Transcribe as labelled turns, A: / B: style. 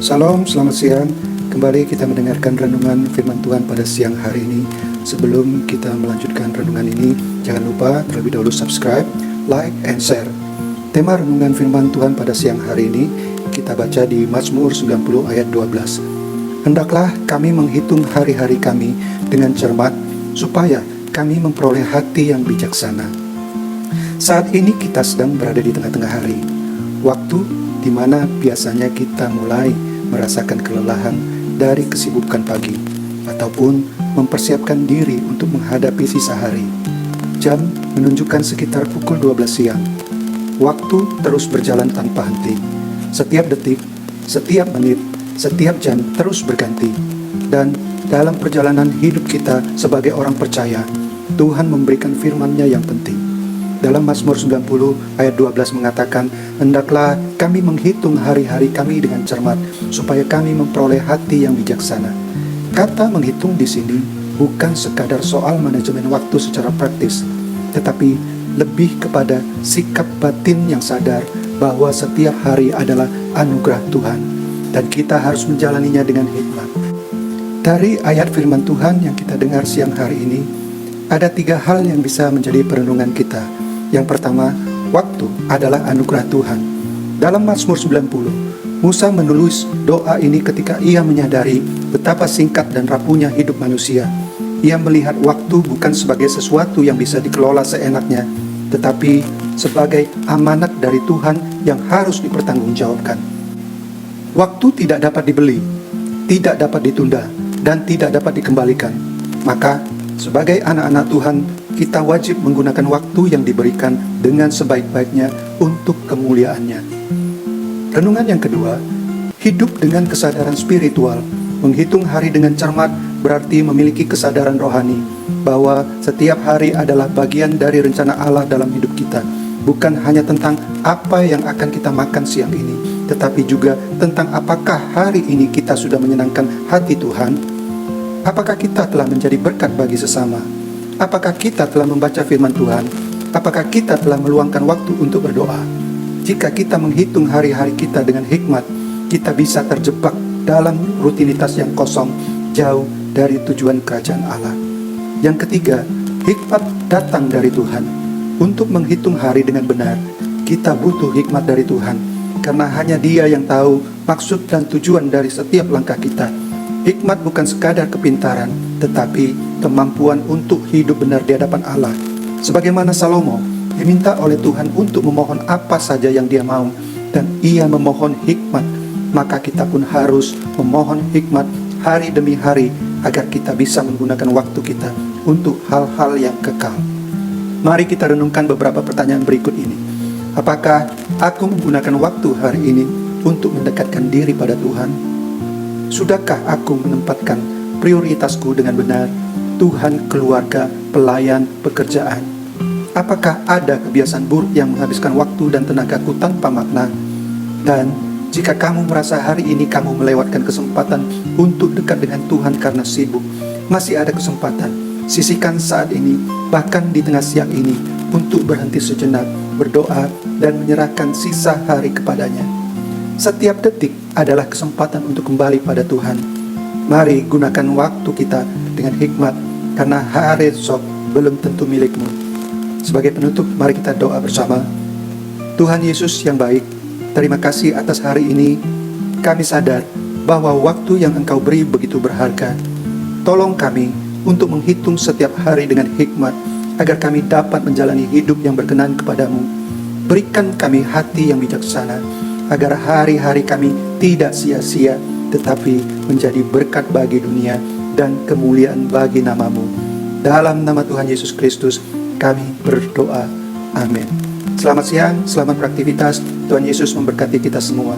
A: Salam, selamat siang. Kembali kita mendengarkan renungan firman Tuhan pada siang hari ini. Sebelum kita melanjutkan renungan ini, jangan lupa terlebih dahulu subscribe, like, and share. Tema renungan firman Tuhan pada siang hari ini kita baca di Mazmur 90 ayat 12. Hendaklah kami menghitung hari-hari kami dengan cermat, supaya kami memperoleh hati yang bijaksana. Saat ini kita sedang berada di tengah-tengah hari, waktu di mana biasanya kita mulai merasakan kelelahan dari kesibukan pagi, ataupun mempersiapkan diri untuk menghadapi sisa hari. Jam menunjukkan sekitar pukul 12 siang. Waktu terus berjalan tanpa henti. Setiap detik, setiap menit, setiap jam terus berganti. Dan dalam perjalanan hidup kita sebagai orang percaya, Tuhan memberikan firman-Nya yang penting. Dalam Mazmur 90 ayat 12 mengatakan, hendaklah kami menghitung hari-hari kami dengan cermat, supaya kami memperoleh hati yang bijaksana. Kata menghitung di sini bukan sekadar soal manajemen waktu secara praktis, tetapi lebih kepada sikap batin yang sadar bahwa setiap hari adalah anugerah Tuhan, dan kita harus menjalaninya dengan hikmat. Dari ayat firman Tuhan yang kita dengar siang hari ini, ada 3 hal yang bisa menjadi perenungan kita. Yang pertama, waktu adalah anugerah Tuhan. Dalam Mazmur 90, Musa menulis doa ini ketika ia menyadari betapa singkat dan rapuhnya hidup manusia. Ia melihat waktu bukan sebagai sesuatu yang bisa dikelola seenaknya, tetapi sebagai amanat dari Tuhan yang harus dipertanggungjawabkan. Waktu tidak dapat dibeli, tidak dapat ditunda, dan tidak dapat dikembalikan. Maka, sebagai anak-anak Tuhan, kita wajib menggunakan waktu yang diberikan dengan sebaik-baiknya untuk kemuliaan-Nya. Renungan yang kedua, hidup dengan kesadaran spiritual. Menghitung hari dengan cermat berarti memiliki kesadaran rohani bahwa setiap hari adalah bagian dari rencana Allah dalam hidup kita. Bukan hanya tentang apa yang akan kita makan siang ini, tetapi juga tentang apakah hari ini kita sudah menyenangkan hati Tuhan. Apakah kita telah menjadi berkat bagi sesama? Apakah kita telah membaca firman Tuhan? Apakah kita telah meluangkan waktu untuk berdoa? Jika kita menghitung hari-hari kita dengan hikmat, kita bisa terjebak dalam rutinitas yang kosong, jauh dari tujuan kerajaan Allah. Yang ketiga, hikmat datang dari Tuhan. Untuk menghitung hari dengan benar, kita butuh hikmat dari Tuhan, karena hanya Dia yang tahu maksud dan tujuan dari setiap langkah kita. Hikmat bukan sekadar kepintaran, tetapi kemampuan untuk hidup benar di hadapan Allah. Sebagaimana Salomo diminta oleh Tuhan untuk memohon apa saja yang dia mau, dan ia memohon hikmat, maka kita pun harus memohon hikmat hari demi hari agar kita bisa menggunakan waktu kita untuk hal-hal yang kekal. Mari kita renungkan beberapa pertanyaan berikut ini. Apakah aku menggunakan waktu hari ini untuk mendekatkan diri pada Tuhan? Sudahkah aku menempatkan prioritasku dengan benar? Tuhan, keluarga, pelayan, pekerjaan. Apakah ada kebiasaan buruk yang menghabiskan waktu dan tenagaku tanpa makna? Dan jika kamu merasa hari ini kamu melewatkan kesempatan untuk dekat dengan Tuhan karena sibuk, masih ada kesempatan. Sisihkan saat ini, bahkan di tengah siang ini, untuk berhenti sejenak, berdoa, dan menyerahkan sisa hari kepadanya. Setiap detik adalah kesempatan untuk kembali pada Tuhan. Mari gunakan waktu kita dengan hikmat, karena hari esok belum tentu milikmu. Sebagai penutup, mari kita doa bersama. Tuhan Yesus yang baik, terima kasih atas hari ini. Kami sadar bahwa waktu yang Engkau beri begitu berharga. Tolong kami untuk menghitung setiap hari dengan hikmat, agar kami dapat menjalani hidup yang berkenan kepadamu. Berikan kami hati yang bijaksana, agar hari-hari kami tidak sia-sia, tetapi menjadi berkat bagi dunia dan kemuliaan bagi nama-Mu. Dalam nama Tuhan Yesus Kristus kami berdoa. Amin. Selamat siang, selamat beraktivitas. Tuhan Yesus memberkati kita semua.